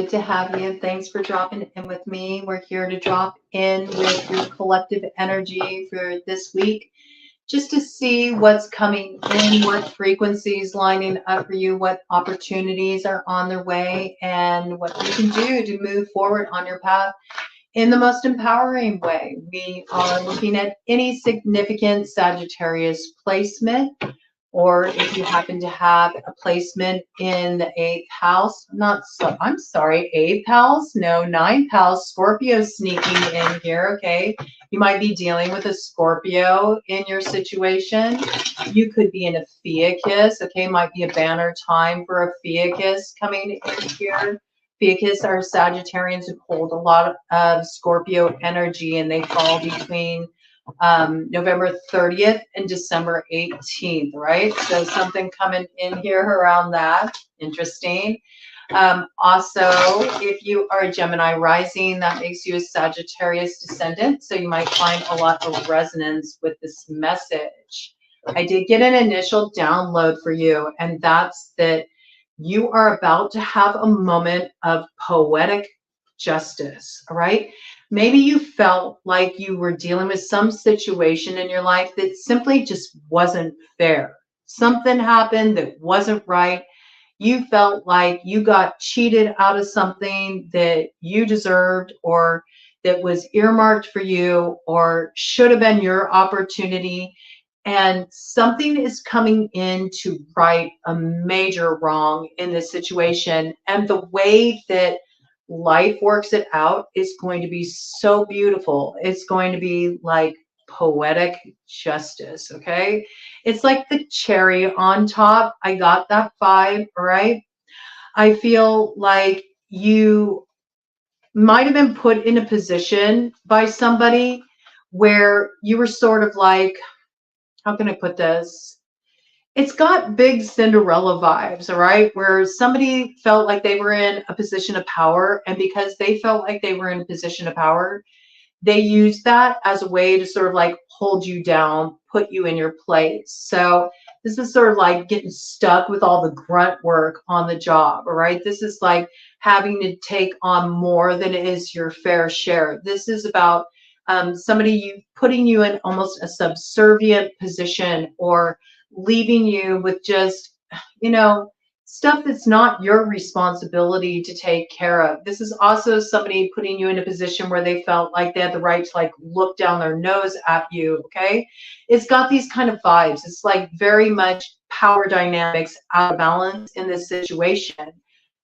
good to have you. Thanks for dropping in with me. We're here to drop in with your collective energy for this week, just to see what's coming in, what frequencies lining up for you, what opportunities are on their way, and what you can do to move forward on your path in the most empowering way. We are looking at any significant Sagittarius placement, or if you happen to have a placement in the 8th house, I'm sorry, 8th house, no, 9th house, Scorpio sneaking in here, okay? You might be dealing with a Scorpio in your situation. You could be in a Fiacus, okay? Might be a banner time for a Fiacus coming in here. Fiacus are Sagittarians who hold a lot of Scorpio energy, and they fall between November 30th and December 18th, right? So something coming in here around that. Interesting. Also, if you are a Gemini rising, that makes you a Sagittarius descendant. So you might find a lot of resonance with this message. I did get an initial download for you, and that's that you are about to have a moment of poetic justice, all right? Maybe you felt like you were dealing with some situation in your life that simply just wasn't fair. Something happened that wasn't right. You felt like you got cheated out of something that you deserved, or that was earmarked for you, or should have been your opportunity. And something is coming in to right a major wrong in this situation. And the way that life works it out is going to be so beautiful. It's going to be like poetic justice, okay? It's like the cherry on top. I got that vibe, right? I feel like you might have been put in a position by somebody where you were sort of like, how can I put this? It's got big Cinderella vibes, all right? Where somebody felt like they were in a position of power, and because they felt like they were in a position of power, they used that as a way to sort of like hold you down, put you in your place. So this is sort of like getting stuck with all the grunt work on the job, all right? This is like having to take on more than is your fair share. This is about somebody putting you in almost a subservient position, or leaving you with just, stuff that's not your responsibility to take care of. This is also somebody putting you in a position where they felt like they had the right to like look down their nose at you, okay? It's got these kind of vibes. It's like very much power dynamics out of balance in this situation.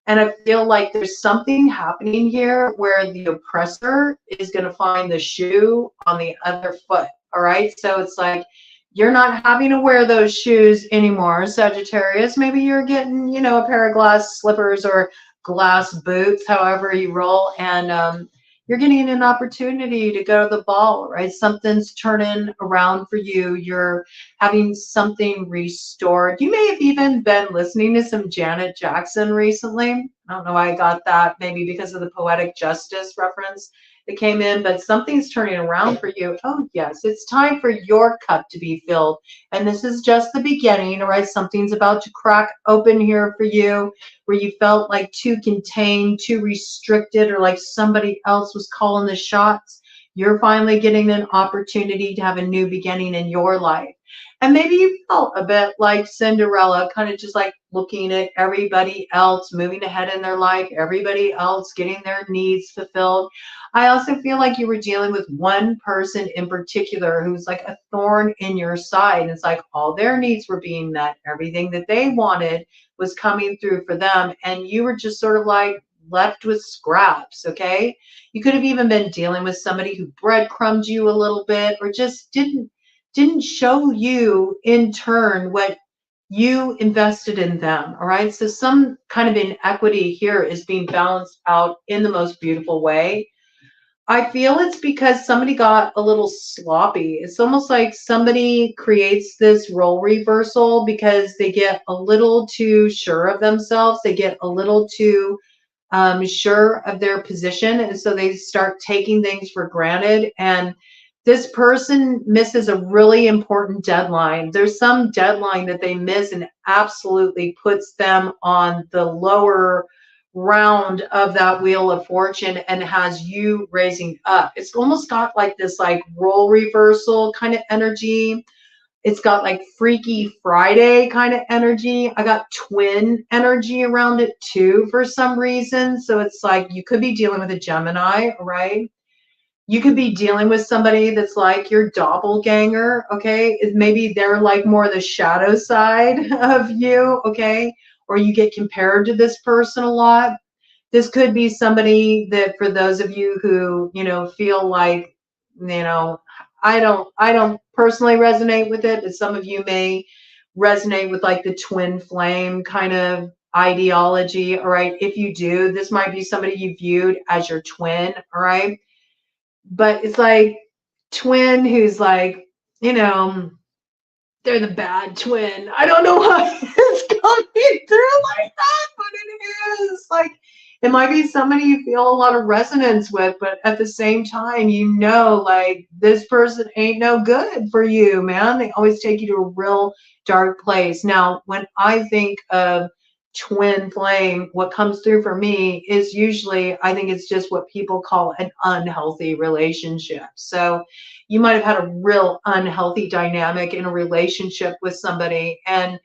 And I feel like there's something happening here where the oppressor is going to find the shoe on the other foot, all right? So it's like, you're not having to wear those shoes anymore, Sagittarius. Maybe you're getting, a pair of glass slippers or glass boots, however you roll, and you're getting an opportunity to go to the ball, right? Something's turning around for you. You're having something restored. You may have even been listening to some Janet Jackson recently. I don't know why I got that, maybe because of the poetic justice reference that came in, but something's turning around for you. Oh yes, it's time for your cup to be filled, and this is just the beginning, all right? Something's about to crack open here for you, where you felt like too contained, too restricted, or like somebody else was calling the shots. You're finally getting an opportunity to have a new beginning in your life. And maybe you felt a bit like Cinderella, kind of just like looking at everybody else moving ahead in their life, everybody else getting their needs fulfilled. I also feel like you were dealing with one person in particular who's like a thorn in your side. It's like all their needs were being met. Everything that they wanted was coming through for them. And you were just sort of like left with scraps, okay? You could have even been dealing with somebody who breadcrumbed you a little bit, or just didn't show you in turn what you invested in them, all right? So some kind of inequity here is being balanced out in the most beautiful way. I feel it's because somebody got a little sloppy. It's almost like somebody creates this role reversal because they get a little too sure of themselves. They get a little too sure of their position, and so they start taking things for granted, and this person misses a really important deadline. There's some deadline that they miss and absolutely puts them on the lower round of that Wheel of Fortune and has you raising up. It's almost got like this like role reversal kind of energy. It's got like Freaky Friday kind of energy. I got twin energy around it too for some reason. So it's like you could be dealing with a Gemini, right? You could be dealing with somebody that's like your doppelganger, okay? Maybe they're like more the shadow side of you, okay? Or you get compared to this person a lot. This could be somebody that, for those of you who, you know, feel like, you know, I don't personally resonate with it, but some of you may resonate with like the twin flame kind of ideology. All right. If you do, this might be somebody you viewed as your twin. All right. But it's like twin who's like, you know, they're the bad twin. I don't know why it's coming through like that, but it is. Like, it might be somebody you feel a lot of resonance with, but at the same time, you know, like, this person ain't no good for you, man. They always take you to a real dark place. Now, when I think of twin flame, what comes through for me is usually, I think it's just what people call an unhealthy relationship. So you might have had a real unhealthy dynamic in a relationship with somebody, and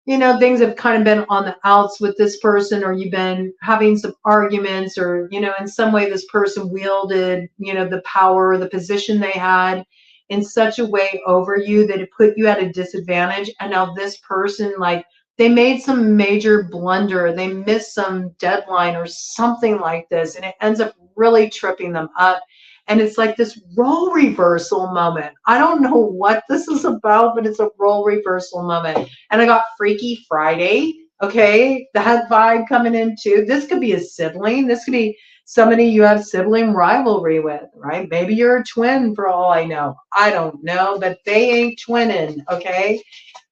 you know, things have kind of been on the outs with this person, or you've been having some arguments, or you know, in some way this person wielded, you know, the power or the position they had in such a way over you that it put you at a disadvantage. And now this person, like, they made some major blunder, they missed some deadline or something like this, and it ends up really tripping them up. And it's like this role reversal moment. I don't know what this is about, but it's a role reversal moment. And I got Freaky Friday. Okay, that vibe coming in too. This could be a sibling. This could be somebody you have sibling rivalry with, right? Maybe you're a twin for all I know. I don't know, but they ain't twinning, okay?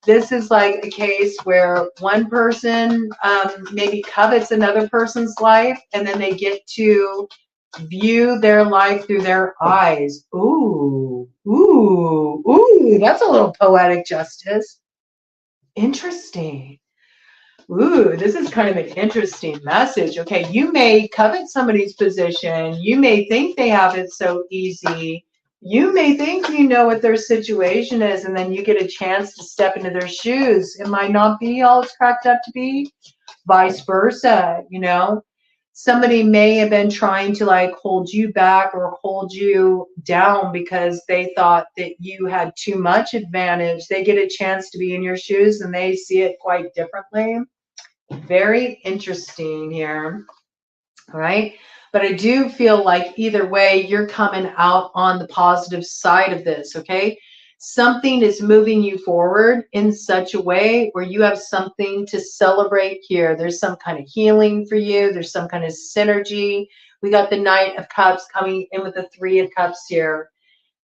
This is like a case where one person maybe covets another person's life, and then they get to view their life through their eyes. Ooh, ooh, ooh, that's a little poetic justice. Interesting. Ooh, this is kind of an interesting message. Okay, you may covet somebody's position. You may think they have it so easy. You may think you know what their situation is, and then you get a chance to step into their shoes. It might not be all it's cracked up to be. Vice versa, you know. Somebody may have been trying to like hold you back or hold you down because they thought that you had too much advantage. They get a chance to be in your shoes and they see it quite differently. Very interesting here. All right. But I do feel like either way, you're coming out on the positive side of this. Okay. Something is moving you forward in such a way where you have something to celebrate here. There's some kind of healing for you. There's some kind of synergy. We got the Knight of Cups coming in with the Three of Cups here.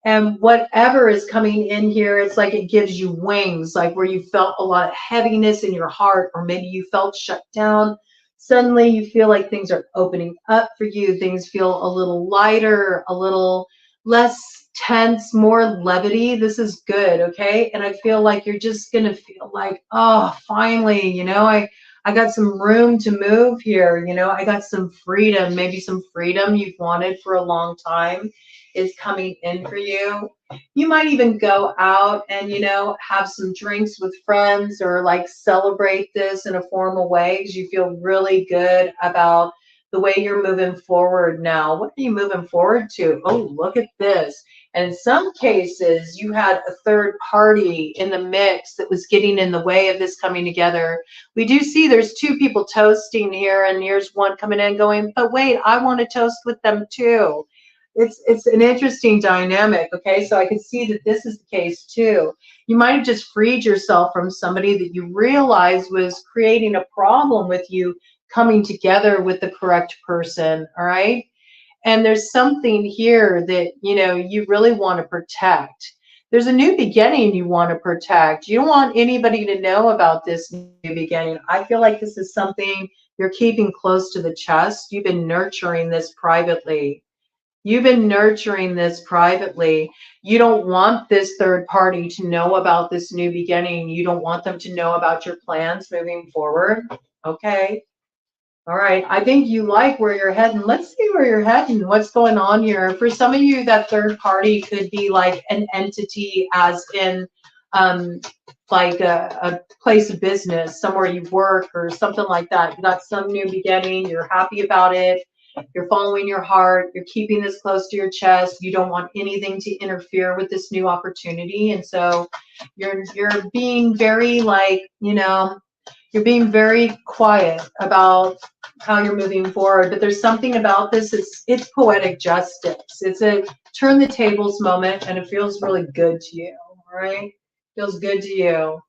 And whatever is coming in here, it's like it gives you wings, like where you felt a lot of heaviness in your heart, or maybe you felt shut down. Suddenly you feel like things are opening up for you. Things feel a little lighter, a little less tense, more levity. This is good, okay? And I feel like you're just going to feel like, oh, finally, you know, I got some room to move here. You know, I got some freedom, maybe some freedom you've wanted for a long time is coming in for you. You might even go out and, you know, have some drinks with friends, or like celebrate this in a formal way because you feel really good about the way you're moving forward now. What are you moving forward to? Oh, look at this. And in some cases, you had a third party in the mix that was getting in the way of this coming together. We do see there's two people toasting here, and here's one coming in going, but wait, I want to toast with them too. It's an interesting dynamic. Okay, so I can see that this is the case too. You might have just freed yourself from somebody that you realized was creating a problem with you coming together with the correct person. All right, and there's something here that, you know, you really want to protect. There's a new beginning you want to protect. You don't want anybody to know about this new beginning. I feel like this is something you're keeping close to the chest. You've been nurturing this privately. You've been nurturing this privately. You don't want this third party to know about this new beginning. You don't want them to know about your plans moving forward. Okay. All right. I think you like where you're heading. Let's see where you're heading. What's going on here? For some of you, that third party could be like an entity, as in um, like a place of business, somewhere you work or something like that. You got some new beginning. You're happy about it. You're following your heart. You're keeping this close to your chest. You don't want anything to interfere with this new opportunity. And so you're being very like, you know, you're being very quiet about how you're moving forward, but there's something about this. It's poetic justice. It's a turn the tables moment, and it feels really good to you. All right, feels good to you.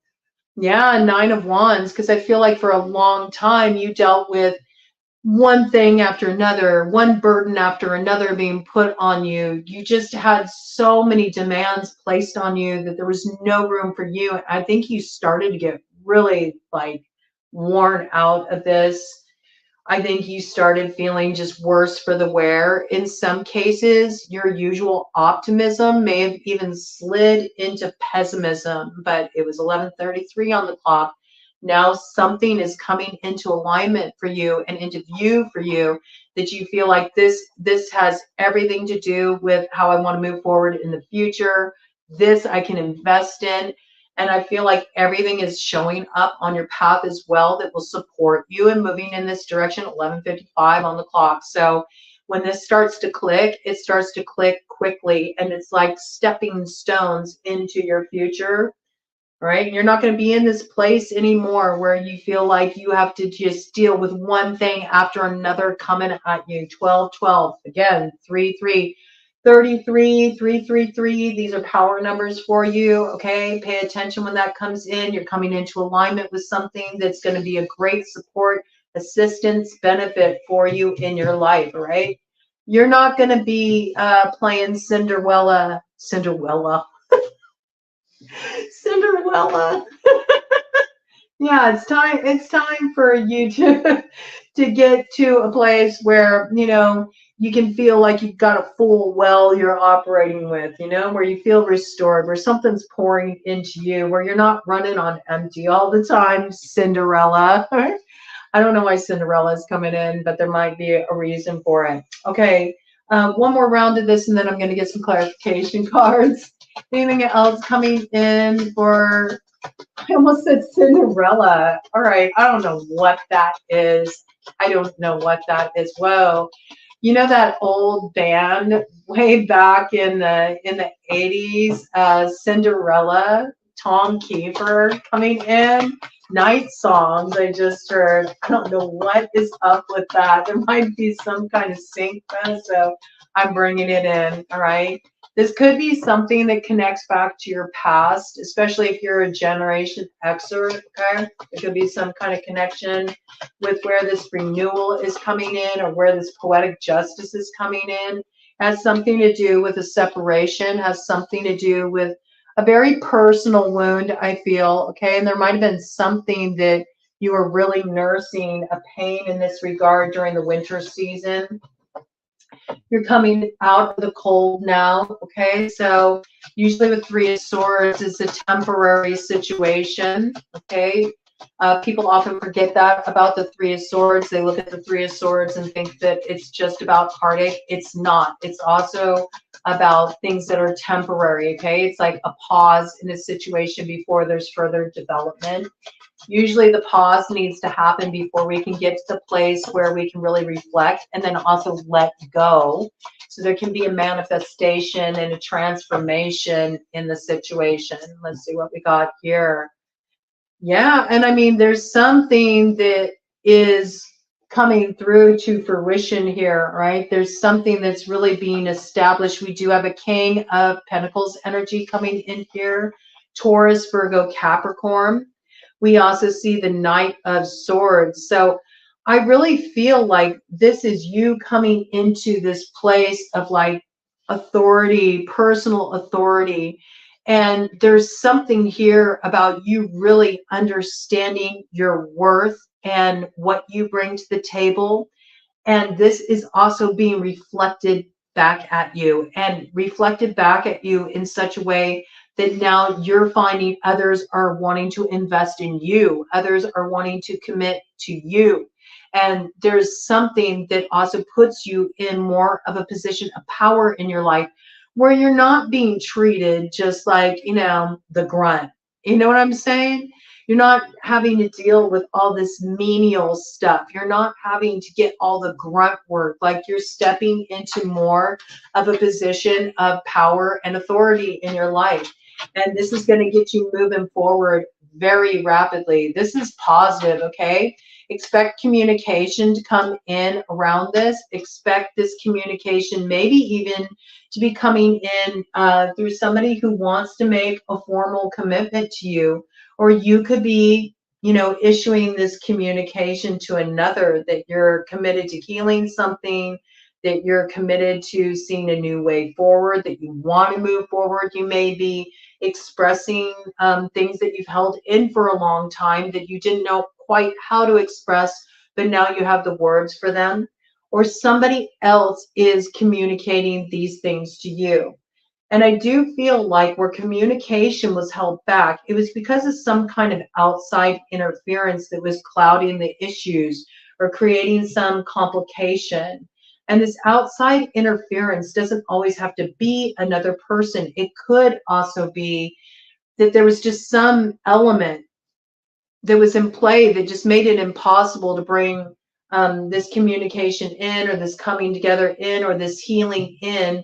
Yeah, Nine of Wands, because I feel like for a long time you dealt with one thing after another, one burden after another being put on you. You just had so many demands placed on you that there was no room for you. I think you started to get really like worn out of this. I think you started feeling just worse for the wear. In some cases, your usual optimism may have even slid into pessimism, but it was 11:33 on the clock. Now something is coming into alignment for you and into view for you that you feel like this has everything to do with how I want to move forward in the future. This I can invest in. And I feel like everything is showing up on your path as well that will support you in moving in this direction. 11:55 on the clock. So when this starts to click, it starts to click quickly, and it's like stepping stones into your future. Right? You're not going to be in this place anymore where you feel like you have to just deal with one thing after another coming at you. 12:12 again, 3:3. 33, 333. These are power numbers for you. Okay. Pay attention when that comes in. You're coming into alignment with something that's going to be a great support, assistance, benefit for you in your life. Right. You're not going to be playing Cinderella. Yeah, it's time for you to to get to a place where, you know, you can feel like you've got a full well you're operating with, you know, where you feel restored, where something's pouring into you, where you're not running on empty all the time, Cinderella. I don't know why Cinderella is coming in, but there might be a reason for it. Okay, one more round of this, and then I'm going to get some clarification cards. Anything else coming in for, I almost said Cinderella. All right, I don't know what that is. I don't know what that is. Whoa. You know that old band way back in the 80s, Cinderella, Tom Kiefer coming in, Night Songs I just heard. I don't know what is up with that. There might be some kind of sync then, so I'm bringing it in, all right? This could be something that connects back to your past, especially if you're a Generation Xer, okay? It could be some kind of connection with where this renewal is coming in or where this poetic justice is coming in. Has something to do with a separation, has something to do with a very personal wound, I feel, okay? And there might have been something that you were really nursing, a pain in this regard during the winter season. You're coming out of the cold now, okay? So usually with Three of Swords, it's a temporary situation, okay? People often forget that about the Three of Swords. They look at the Three of Swords and think that it's just about heartache. It's not. It's also about things that are temporary, okay? It's like a pause in a situation before there's further development. Usually the pause needs to happen before we can get to the place where we can really reflect and then also let go. So there can be a manifestation and a transformation in the situation. Let's see what we got here. Yeah, and I mean, there's something that is coming through to fruition here, right? There's something that's really being established. We do have a King of Pentacles energy coming in here, Taurus, Virgo, Capricorn. We also see the Knight of Swords. So I really feel like this is you coming into this place of like authority, personal authority. And there's something here about you really understanding your worth and what you bring to the table. And this is also being reflected back at you and reflected back at you in such a way that now you're finding others are wanting to invest in you. Others are wanting to commit to you. And there's something that also puts you in more of a position of power in your life where you're not being treated just like, you know, the grunt. You know what I'm saying? You're not having to deal with all this menial stuff. You're not having to get all the grunt work. Like, you're stepping into more of a position of power and authority in your life. And this is going to get you moving forward very rapidly. This is positive, okay? Expect communication to come in around this. Expect this communication maybe even to be coming in through somebody who wants to make a formal commitment to you. Or you could be, you know, issuing this communication to another that you're committed to healing something, that you're committed to seeing a new way forward, that you want to move forward. You may be expressing things that you've held in for a long time that you didn't know quite how to express, but now you have the words for them. Or somebody else is communicating these things to you. And I do feel like where communication was held back, it was because of some kind of outside interference that was clouding the issues or creating some complication. And this outside interference doesn't always have to be another person. It could also be that there was just some element that was in play that just made it impossible to bring this communication in, or this coming together in, or this healing in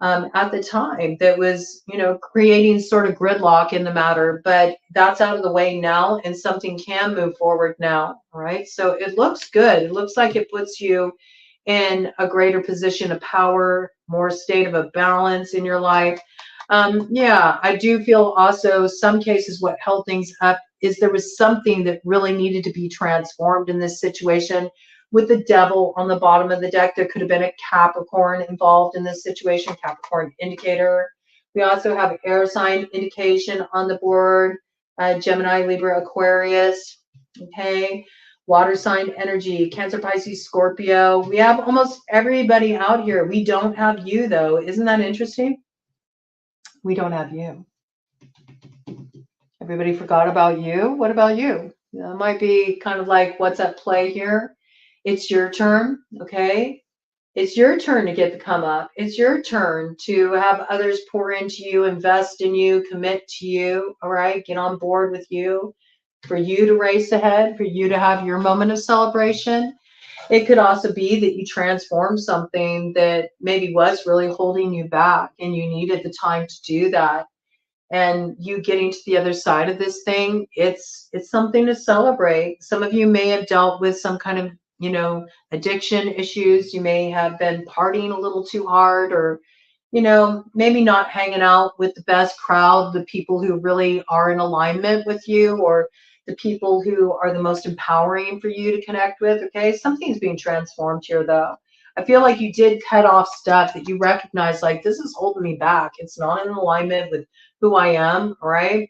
at the time, that was, you know, creating sort of gridlock in the matter. But that's out of the way now, and something can move forward now. All right. So it looks good. It looks like it puts you in a greater position of power, more state of a balance in your life. Yeah, I do feel also some cases what held things up is there was something that really needed to be transformed in this situation. With the devil on the bottom of the deck, there could have been a Capricorn involved in this situation, Capricorn indicator. We also have air sign indication on the board, Gemini, Libra, Aquarius, okay? Water sign energy, Cancer, Pisces, Scorpio. We have almost everybody out here. We don't have you, though. Isn't that interesting? We don't have you. Everybody forgot about you. What about you? That might be kind of like what's at play here. It's your turn, okay? It's your turn to get the come up. It's your turn to have others pour into you, invest in you, commit to you, all right? Get on board with you, for you to race ahead, for you to have your moment of celebration. It could also be that you transform something that maybe was really holding you back, and you needed the time to do that. And you getting to the other side of this thing, it's something to celebrate. Some of you may have dealt with some kind of, you know, addiction issues. You may have been partying a little too hard, or, you know, maybe not hanging out with the best crowd, the people who really are in alignment with you, or the people who are the most empowering for you to connect with. Okay, something's being transformed here, though. I feel like you did cut off stuff that you recognize, like, this is holding me back. It's not in alignment with who I am, right?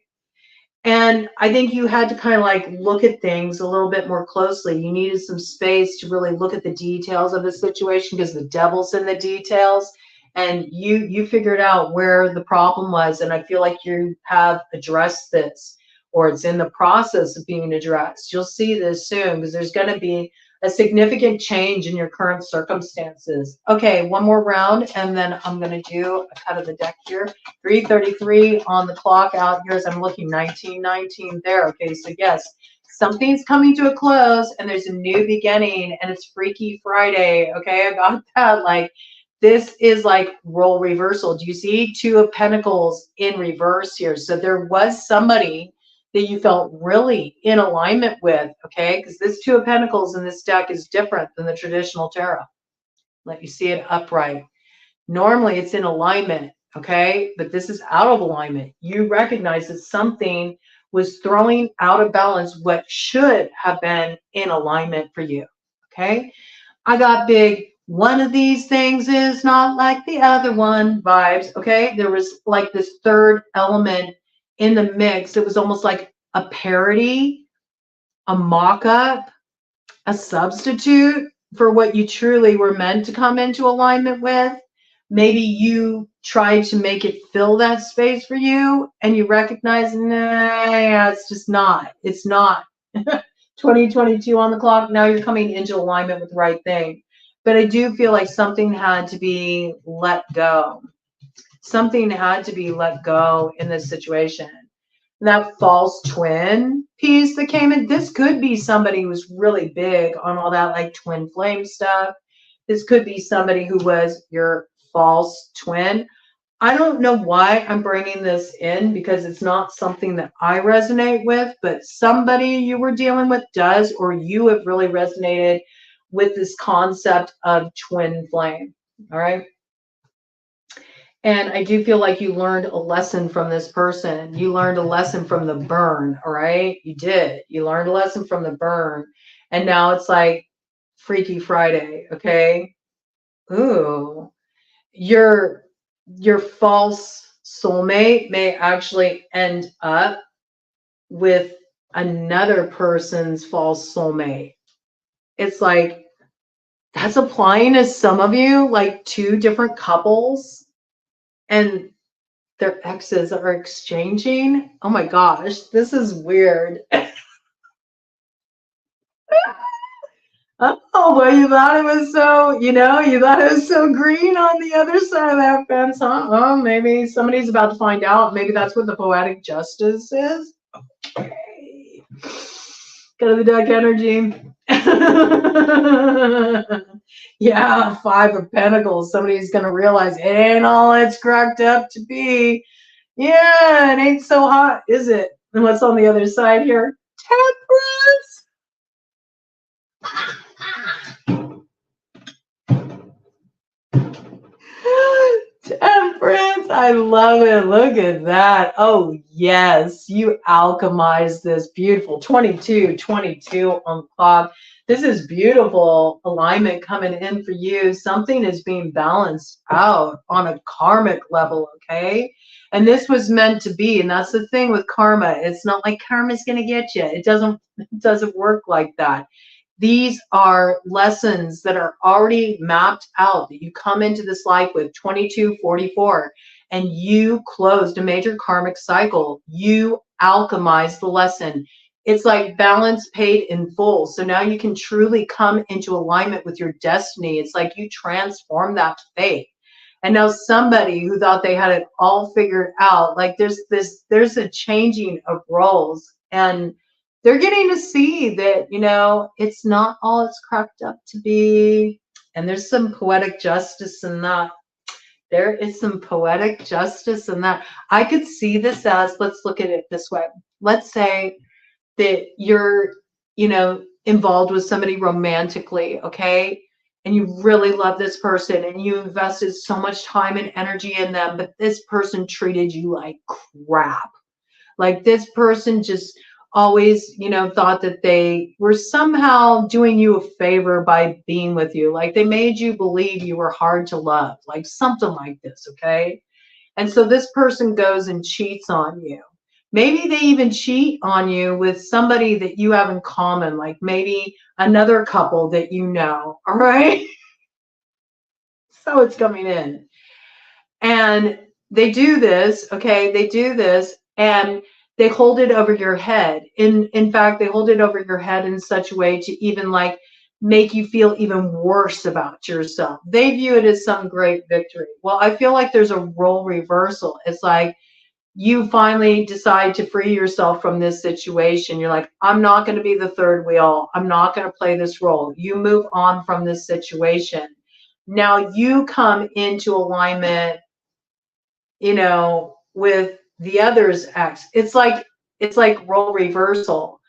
And I think you had to kind of like look at things a little bit more closely. You needed some space to really look at the details of the situation, because the devil's in the details. And you figured out where the problem was. And I feel like you have addressed this, or it's in the process of being addressed. You'll see this soon, because there's going to be a significant change in your current circumstances. Okay, one more round, and then I'm going to do a cut of the deck here. 3:33 on the clock out here as I'm looking, 19:19 there. Okay, so yes, something's coming to a close, and there's a new beginning, and it's Freaky Friday. Okay, I got that. Like, this is like role reversal. Do you see Two of Pentacles in reverse here? So there was somebody that you felt really in alignment with, okay? Because this Two of Pentacles in this deck is different than the traditional tarot. Let you see it upright. Normally it's in alignment, okay? But this is out of alignment. You recognize that something was throwing out of balance what should have been in alignment for you, okay? I got big, one of these things is not like the other one vibes, okay? There was like this third element in the mix. It was almost like a parody, a mock-up, a substitute for what you truly were meant to come into alignment with. Maybe you tried to make it fill that space for you, and you recognize, nah, yeah, it's just not. It's not. 2022 on the clock. Now you're coming into alignment with the right thing. But I do feel like something had to be let go. Something had to be let go in this situation. That false twin piece that came in, this could be somebody who's really big on all that like twin flame stuff. This could be somebody who was your false twin. I don't know why I'm bringing this in because it's not something that I resonate with, but somebody you were dealing with does, or you have really resonated with this concept of twin flame. All right. And I do feel like you learned a lesson from this person. You learned a lesson from the burn. All right. You did. You learned a lesson from the burn. And now it's like Freaky Friday. Okay. Ooh. Your false soulmate may actually end up with another person's false soulmate. It's like that's applying to some of you, like two different couples, and their exes are exchanging. Oh my gosh, this is weird. Oh, well, you thought it was so, you thought it was so green on the other side of that fence, huh? Oh, maybe somebody's about to find out. Maybe that's what the poetic justice is. Okay. Go to the deck energy. Yeah, 5 of Pentacles. Somebody's going to realize it ain't all it's cracked up to be. Yeah, it ain't so hot, is it? And what's on the other side here? Temperance. Temperance, I love it. Look at that. Oh, yes, you alchemized this beautiful 22 on the clock. This is beautiful alignment coming in for you. Something is being balanced out on a karmic level, okay? And this was meant to be, and that's the thing with karma. It's not like karma's going to get you. It doesn't work like that. These are lessons that are already mapped out that you come into this life with 2244, and you closed a major karmic cycle. You alchemized the lesson. It's like balance paid in full. So now you can truly come into alignment with your destiny. It's like you transform that fate. And now somebody who thought they had it all figured out, like there's a changing of roles, and they're getting to see that, it's not all it's cracked up to be. And there's some poetic justice in that. There is some poetic justice in that. I could see this as, let's look at it this way. Let's say that you're, involved with somebody romantically, okay? And you really love this person and you invested so much time and energy in them, but this person treated you like crap. Like this person just always, thought that they were somehow doing you a favor by being with you. Like they made you believe you were hard to love, like something like this, okay? And so this person goes and cheats on you. Maybe they even cheat on you with somebody that you have in common, like maybe another couple that you know, all right? So it's coming in. And they do this, okay? They do this, and they hold it over your head. In fact, they hold it over your head in such a way to even like make you feel even worse about yourself. They view it as some great victory. Well, I feel like there's a role reversal. It's like you finally decide to free yourself from this situation. You're like, I'm not going to be the third wheel. I'm not going to play this role. You move on from this situation. Now you come into alignment, with the other's ex. It's like role reversal.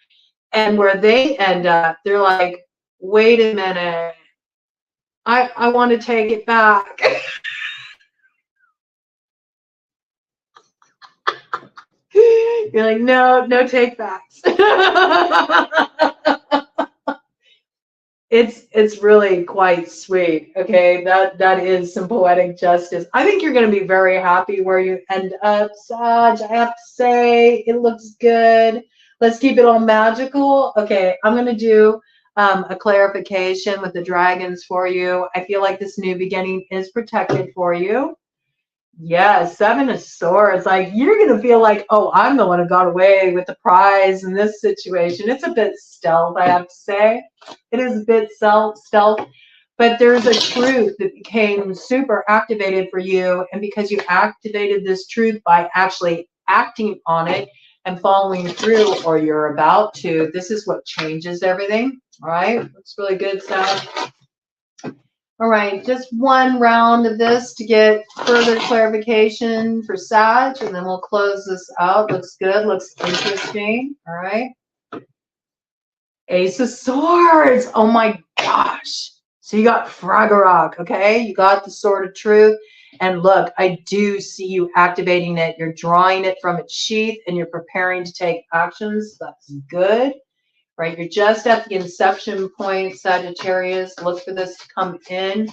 And where they end up, they're like, wait a minute, I want to take it back. You're like, no take backs. It's really quite sweet. Okay, that is some poetic justice. I think you're going to be very happy where you end up, Sag. I have to say, it looks good. Let's keep it all magical. Okay, I'm going to do a clarification with the dragons for you. I feel like this new beginning is protected for you. Yeah, Seven of Swords. Like you're gonna feel like, oh, I'm the one who got away with the prize in this situation. It's a bit stealth, I have to say. It is a bit stealth, but there's a truth that became super activated for you, and because you activated this truth by actually acting on it and following through, or you're about to, this is what changes everything. All right, that's really good, Sag. All right, just one round of this to get further clarification for Sag, and then we'll close this out. Looks good, looks interesting. All right. Ace of Swords. Oh my gosh. So you got Fragorok, okay? You got the Sword of Truth. And look, I do see you activating it. You're drawing it from its sheath and you're preparing to take actions. That's good, right? You're just at the inception point, Sagittarius. Look for this to come in.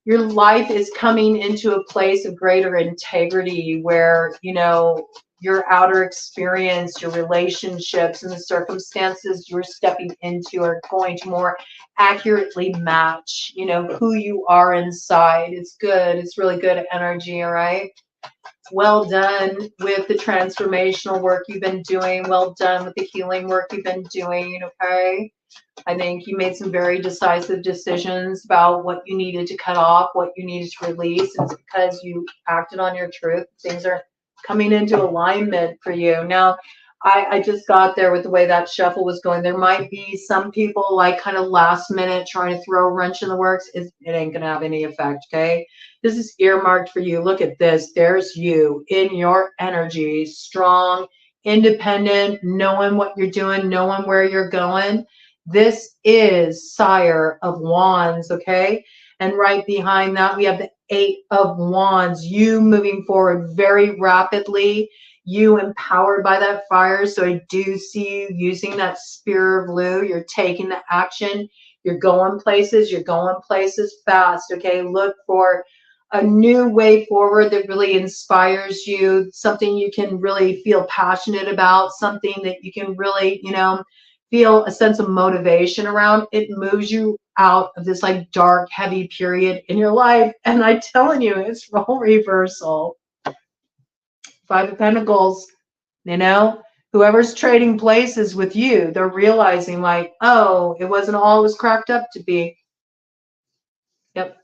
Your life is coming into a place of greater integrity where, you know, your outer experience, your relationships, and the circumstances you're stepping into are going to more accurately match, you know, who you are inside. It's good. It's really good energy, all right? Well done with the transformational work you've been doing. Well done with the healing work you've been doing, okay? I think you made some very decisive decisions about what you needed to cut off, what you needed to release. And it's because you acted on your truth. Things are coming into alignment for you. Now, I just got there with the way that shuffle was going. There might be some people like kind of last minute trying to throw a wrench in the works. It ain't going to have any effect, okay? This is earmarked for you. Look at this. There's you in your energy, strong, independent, knowing what you're doing, knowing where you're going. This is Sire of Wands, okay? And right behind that, we have the Eight of Wands. You moving forward very rapidly. You empowered by that fire. So I do see you using that spear of blue. You're taking the action. You're going places. You're going places fast, okay? Look for a new way forward that really inspires you, something you can really feel passionate about, something that you can really, you know, feel a sense of motivation around. It moves you out of this like dark, heavy period in your life. And I'm telling you, it's role reversal. Five of Pentacles, you know, whoever's trading places with you, they're realizing like, oh, it wasn't all it was cracked up to be. Yep.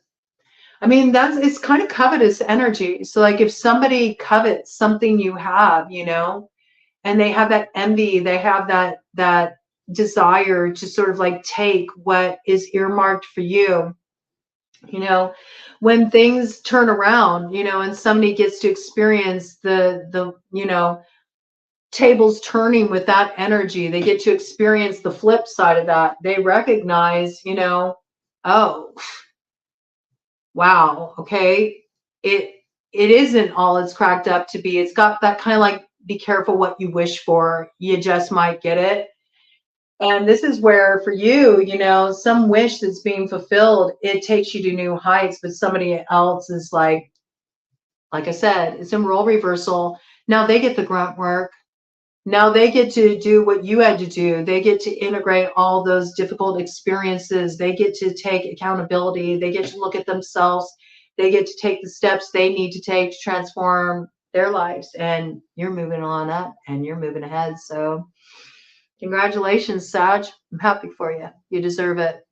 I mean, it's kind of covetous energy. So like if somebody covets something you have, you know, and they have that envy, they have that desire to sort of like take what is earmarked for you, you know, when things turn around, you know, and somebody gets to experience the you know, tables turning with that energy, they get to experience the flip side of that. They recognize, you know, oh, wow, okay, it isn't all it's cracked up to be. It's got that kind of like, be careful what you wish for, you just might get it. And this is where for you, you know, some wish that's being fulfilled, it takes you to new heights, but somebody else is like I said, it's in role reversal. Now they get the grunt work. Now they get to do what you had to do. They get to integrate all those difficult experiences. They get to take accountability. They get to look at themselves. They get to take the steps they need to take to transform their lives. And you're moving on up and you're moving ahead. So congratulations, Sag. I'm happy for you. You deserve it.